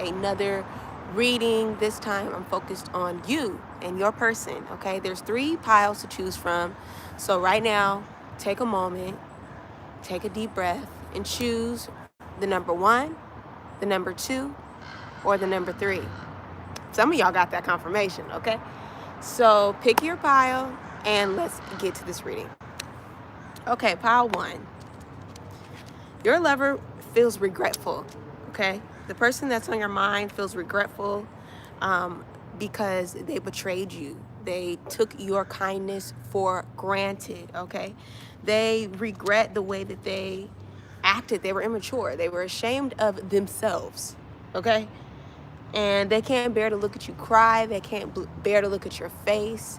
another reading. This time I'm focused on you and your person, okay? There's 3 piles to choose from. So right now, take a moment, take a deep breath, and choose the number 1, the number 2, or the number 3. Some of y'all got that confirmation, okay? So pick your pile and let's get to this reading. Okay, pile 1. Your lover feels regretful, okay? The person that's on your mind feels regretful because they betrayed you. They took your kindness for granted, okay? They regret the way that they acted. They were immature. They were ashamed of themselves, okay? And they can't bear to look at you cry. They can't bear to look at your face.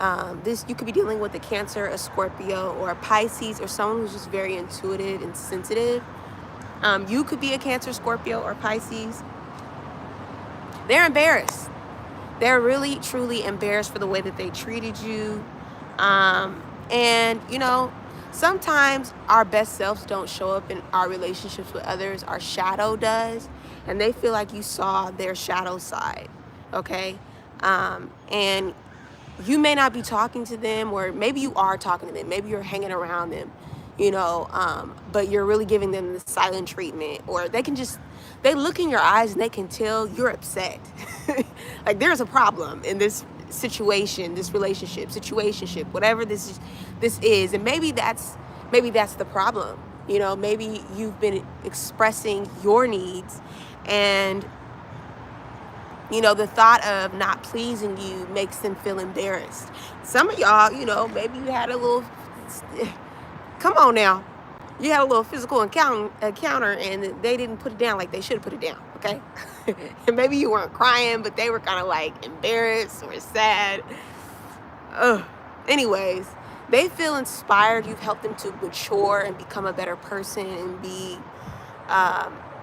You could be dealing with a Cancer, a Scorpio, or a Pisces, or someone who's just very intuitive and sensitive. You could be a Cancer, Scorpio, or Pisces. They're embarrassed. They're really, truly embarrassed for the way that they treated you. And, you know, sometimes our best selves don't show up in our relationships with others. Our shadow does. And they feel like you saw their shadow side, okay? And you may not be talking to them, or maybe you are talking to them. Maybe you're hanging around them, you know, but you're really giving them the silent treatment. Or they look in your eyes and they can tell you're upset. Like there's a problem in this situation, this relationship, situationship, whatever this is. And maybe that's the problem. You know, maybe you've been expressing your needs, and you know, the thought of not pleasing you makes them feel embarrassed. Some of y'all, you know, maybe you had a little, come on now, you had a little physical encounter and they didn't put it down like they should have put it down, okay? And maybe you weren't crying, but they were kind of like embarrassed or sad. Anyways, they feel inspired. You've helped them to mature and become a better person and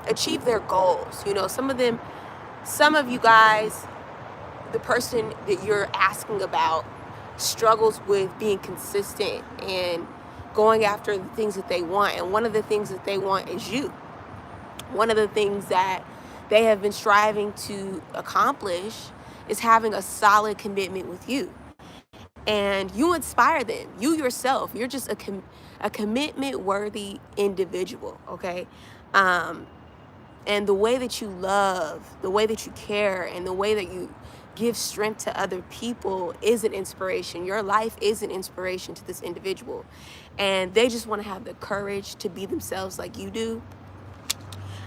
achieve their goals. You know, some of you guys, the person that you're asking about struggles with being consistent and going after the things that they want. And one of the things that they want is you. One of the things that they have been striving to accomplish is having a solid commitment with you. And you inspire them. You yourself, you're just a commitment-worthy individual, okay? And the way that you love, the way that you care, and the way that you give strength to other people is an inspiration. Your life is an inspiration to this individual. And they just want to have the courage to be themselves like you do.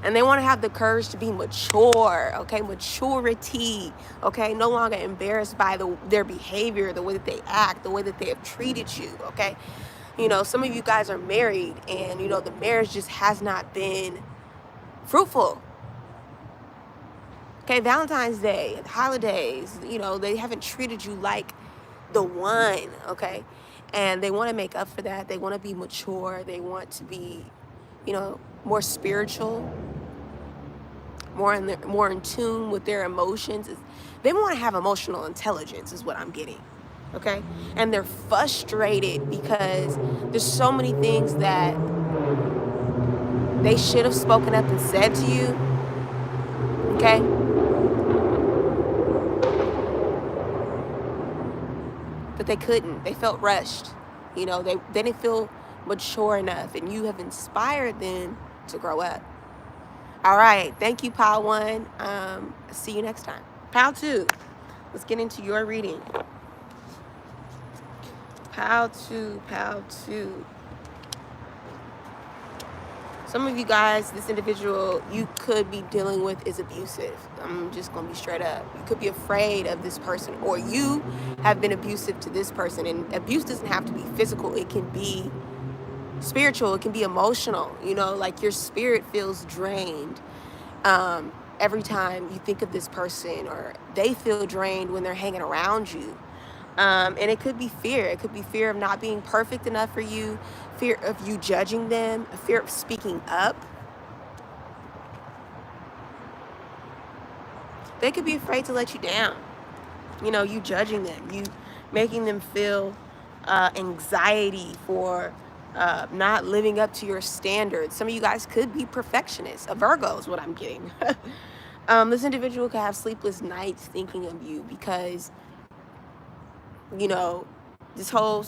And they want to have the courage to be mature, okay? Maturity, okay? No longer embarrassed by their behavior, the way that they act, the way that they have treated you, okay? You know, some of you guys are married and, you know, the marriage just has not been fruitful. Okay, Valentine's Day, holidays, you know, they haven't treated you like the one, okay? And they want to make up for that. They want to be mature. They want to be, you know, more spiritual, more in tune with their emotions. They want to have emotional intelligence is what I'm getting, okay? And they're frustrated because there's so many things that they should have spoken up and said to you, okay? But they couldn't. They felt rushed. You know, they didn't feel mature enough, and you have inspired them to grow up. All right. Thank you, Pile 1. See you next time. Pile 2. Let's get into your reading. Pile 2. Some of you guys, this individual you could be dealing with is abusive. I'm just going to be straight up. You could be afraid of this person, or you have been abusive to this person. And abuse doesn't have to be physical. It can be spiritual. It can be emotional. You know, like your spirit feels drained every time you think of this person, or they feel drained when they're hanging around you. And it could be fear. It could be fear of not being perfect enough for you, fear of you judging them, a fear of speaking up. They could be afraid to let you down. You know, you judging them, you making them feel anxiety for not living up to your standards. Some of you guys could be perfectionists. A Virgo is what I'm getting. This individual could have sleepless nights thinking of you because, you know, this whole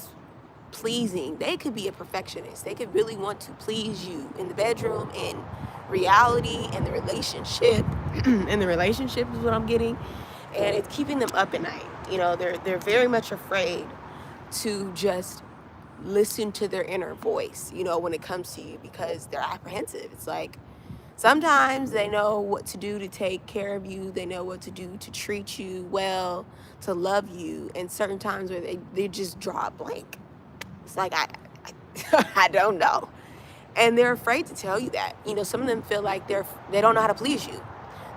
pleasing, they could be a perfectionist. They could really want to please you in the bedroom, in reality, in the relationship. In the relationship is what I'm getting. And it's keeping them up at night. You know, they're very much afraid to just listen to their inner voice, you know, when it comes to you, because they're apprehensive. It's like, sometimes they know what to do to take care of you. They know what to do to treat you well, to love you. And certain times where they just draw a blank. It's like, I don't know. And they're afraid to tell you that. You know, some of them feel like they don't know how to please you.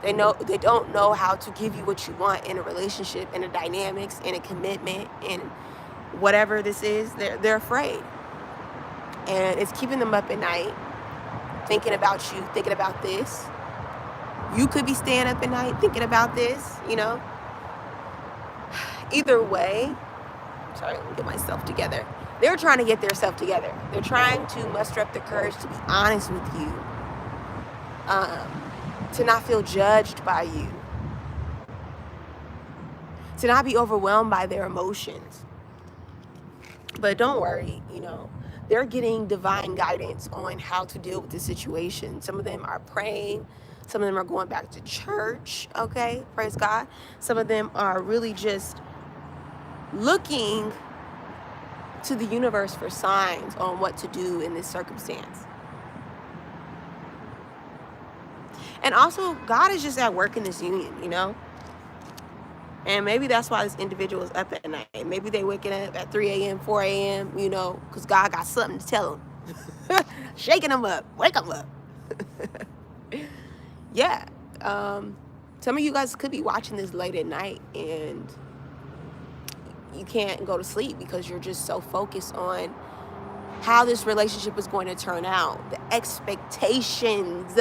They don't know how to give you what you want in a relationship, in a dynamics, in a commitment, in whatever this is. They're afraid. And it's keeping them up at night, thinking about you, thinking about this. You could be staying up at night thinking about this, you know. Either way, sorry, let me get myself together. They're trying to get themselves together. They're trying to muster up the courage to be honest with you, to not feel judged by you, to not be overwhelmed by their emotions. But don't worry, you know, they're getting divine guidance on how to deal with the situation. Some of them are praying. Some of them are going back to church, okay? Praise God. Some of them are really just looking to the universe for signs on what to do in this circumstance. And also, God is just at work in this union, you know? And maybe that's why this individual is up at night. Maybe they waking up at 3 a.m., 4 a.m., you know, because God got something to tell them. Shaking them up. Wake them up. Yeah. Some of you guys could be watching this late at night and you can't go to sleep because you're just so focused on how this relationship is going to turn out. The expectations.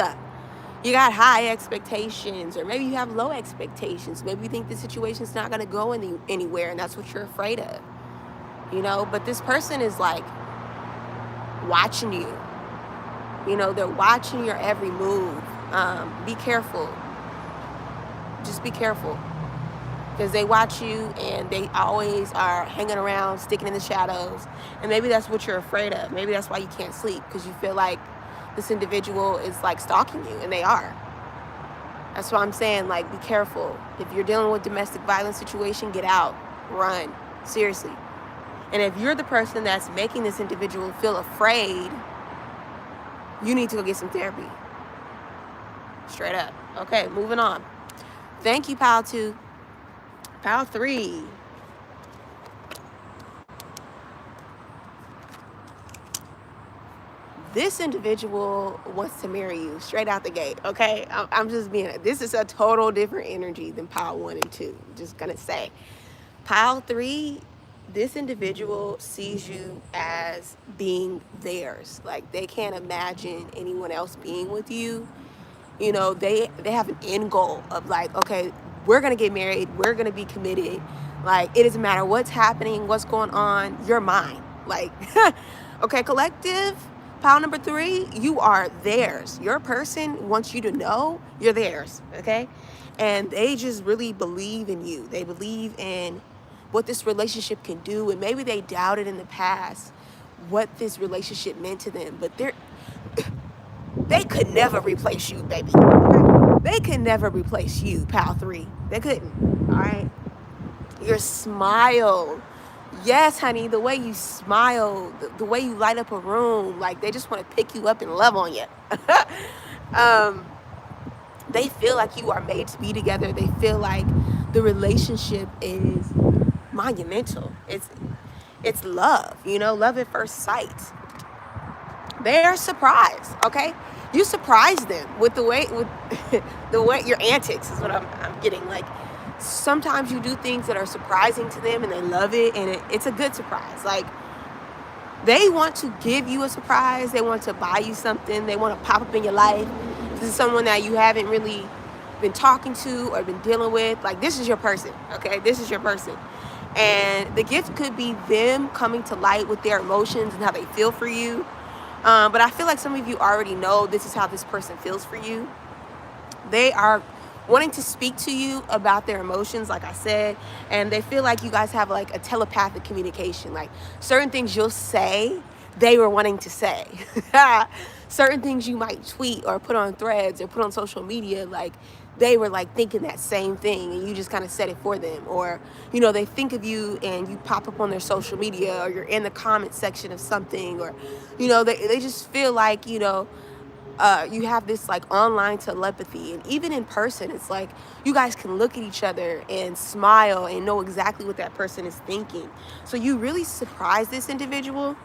You got high expectations, or maybe you have low expectations. Maybe you think the situation's not going to go anywhere, and that's what you're afraid of. You know, but this person is like watching you. You know, they're watching your every move. Be careful. Just be careful. Because they watch you and they always are hanging around, sticking in the shadows. And maybe that's what you're afraid of. Maybe that's why you can't sleep, because you feel like this individual is like stalking you, and they are. That's why I'm saying, like, be careful. If you're dealing with domestic violence situation, get out, run, seriously. And if you're the person that's making this individual feel afraid, you need to go get some therapy. Straight up. Okay, moving on. Thank you, Pile 2. Pile 3. This individual wants to marry you straight out the gate, okay? I'm just being, this is a total different energy than pile 1 and 2. I'm just gonna say. Pile 3, this individual sees you as being theirs. Like, they can't imagine anyone else being with you. You know, they have an end goal of like, okay, we're gonna get married, we're gonna be committed. Like, it doesn't matter what's happening, what's going on, you're mine. Like, okay, collective. Pile number 3, you are theirs. Your person wants you to know you're theirs, okay? And they just really believe in you. They believe in what this relationship can do. And maybe they doubted in the past what this relationship meant to them. But they could never replace you, baby. They could never replace you, Pile 3. They couldn't, all right? Your smile. Yes, honey, the way you smile, the way you light up a room, like, they just want to pick you up and love on you. They feel like you are made to be together. They feel like the relationship is monumental. It's love, you know, love at first sight. They're surprised, okay? You surprise them with the way your antics is what I'm getting. Like, sometimes you do things that are surprising to them and they love it, and it's a good surprise. Like, they want to give you a surprise. They want to buy you something. They want to pop up in your life. This is someone that you haven't really been talking to or been dealing with. Like, this is your person, okay? This is your person. And the gift could be them coming to light with their emotions and how they feel for you. But I feel like some of you already know this is how this person feels for you. They are wanting to speak to you about their emotions, like I said, and they feel like you guys have like a telepathic communication. Like certain things you'll say, they were wanting to say. Certain things you might tweet or put on threads or put on social media, like they were like thinking that same thing and you just kind of said it for them. Or, you know, they think of you and you pop up on their social media, or you're in the comment section of something, or, you know, they just feel like, you know, you have this like online telepathy. And even in person, it's like you guys can look at each other and smile and know exactly what that person is thinking. So you really surprise this individual,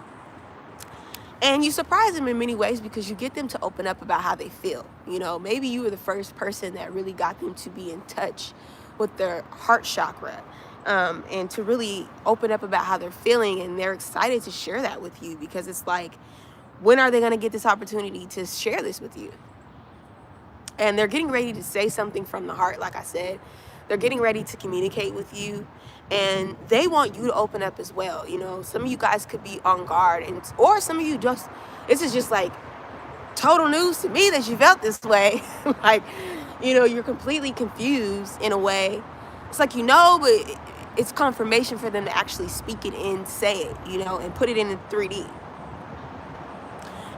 and you surprise them in many ways because you get them to open up about how they feel. You know, maybe you were the first person that really got them to be in touch with their heart chakra, and to really open up about how they're feeling, and they're excited to share that with you because it's like, when are they going to get this opportunity to share this with you? And they're getting ready to say something from the heart. Like I said, they're getting ready to communicate with you, and they want you to open up as well. You know, some of you guys could be on guard, and or some of you just, this is just like total news to me that you felt this way. Like, you know, you're completely confused in a way. It's like, you know, but it's confirmation for them to actually speak it and say it, you know, and put it in 3D.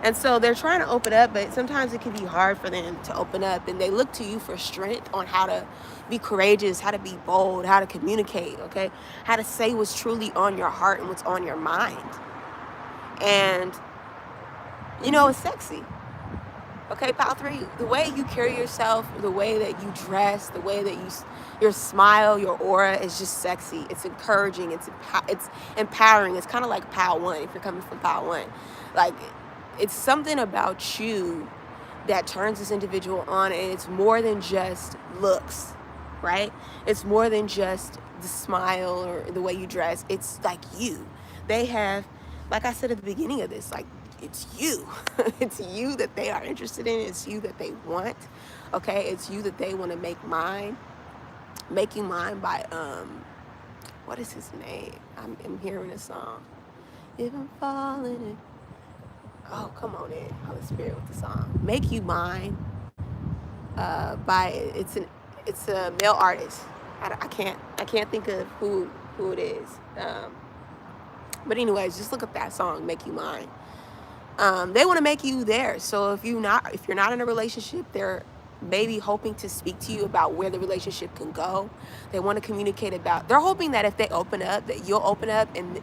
And so they're trying to open up, but sometimes it can be hard for them to open up, and they look to you for strength on how to be courageous, how to be bold, how to communicate, okay? How to say what's truly on your heart and what's on your mind. And, you know, it's sexy. Okay, pile 3, the way you carry yourself, the way that you dress, the way that your smile, your aura is just sexy. It's encouraging, it's empowering. It's kind of like pile 1 if you're coming from pile 1. Like, it's something about you that turns this individual on, and it's more than just looks, right? It's more than just the smile or the way you dress. It's like you. They have, like I said at the beginning of this, like, it's you. It's you that they are interested in. It's you that they want, okay? It's you that they want to make you mine by, what is his name? I'm hearing a song. If I'm falling in. Oh, come on in, Holy Spirit, with the song "Make You Mine." It's a male artist. I can't think of who it is. But anyways, just look up that song, "Make You Mine." They want to make you theirs. So if you're not in a relationship, they're maybe hoping to speak to you about where the relationship can go. They want to communicate about. They're hoping that if they open up, that you'll open up, and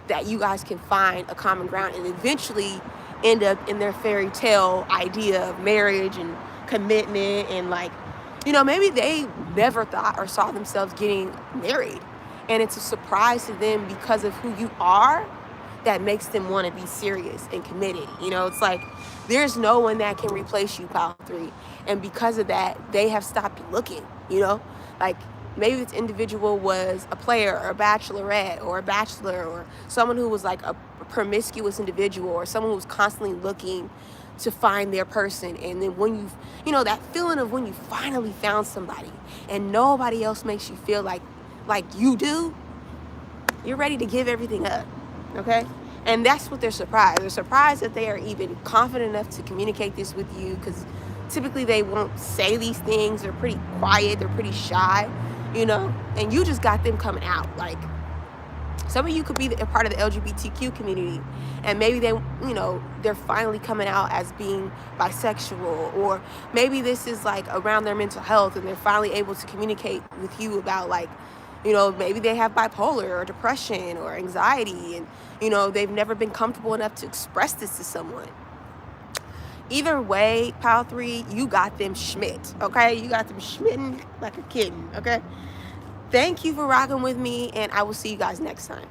that you guys can find a common ground and eventually end up in their fairy tale idea of marriage and commitment. And like, you know, maybe they never thought or saw themselves getting married, and it's a surprise to them because of who you are that makes them want to be serious and committed. You know, it's like there's no one that can replace you, pile 3, and because of that, they have stopped looking. You know, like, maybe this individual was a player or a bachelorette or a bachelor, or someone who was like a promiscuous individual, or someone who was constantly looking to find their person. And then when you know, that feeling of when you finally found somebody and nobody else makes you feel like you do, you're ready to give everything up, okay? And that's what they're surprised. They're surprised that they are even confident enough to communicate this with you, because typically they won't say these things. They're pretty quiet. They're pretty shy, you know, and you just got them coming out. Like, some of you could be a part of the LGBTQ community, and maybe they, you know, they're finally coming out as being bisexual, or maybe this is like around their mental health and they're finally able to communicate with you about, like, you know, maybe they have bipolar or depression or anxiety, and, you know, they've never been comfortable enough to express this to someone. Either way, pile 3, you got them schmidt, okay? You got them schmitten like a kitten, okay? Thank you for rocking with me, and I will see you guys next time.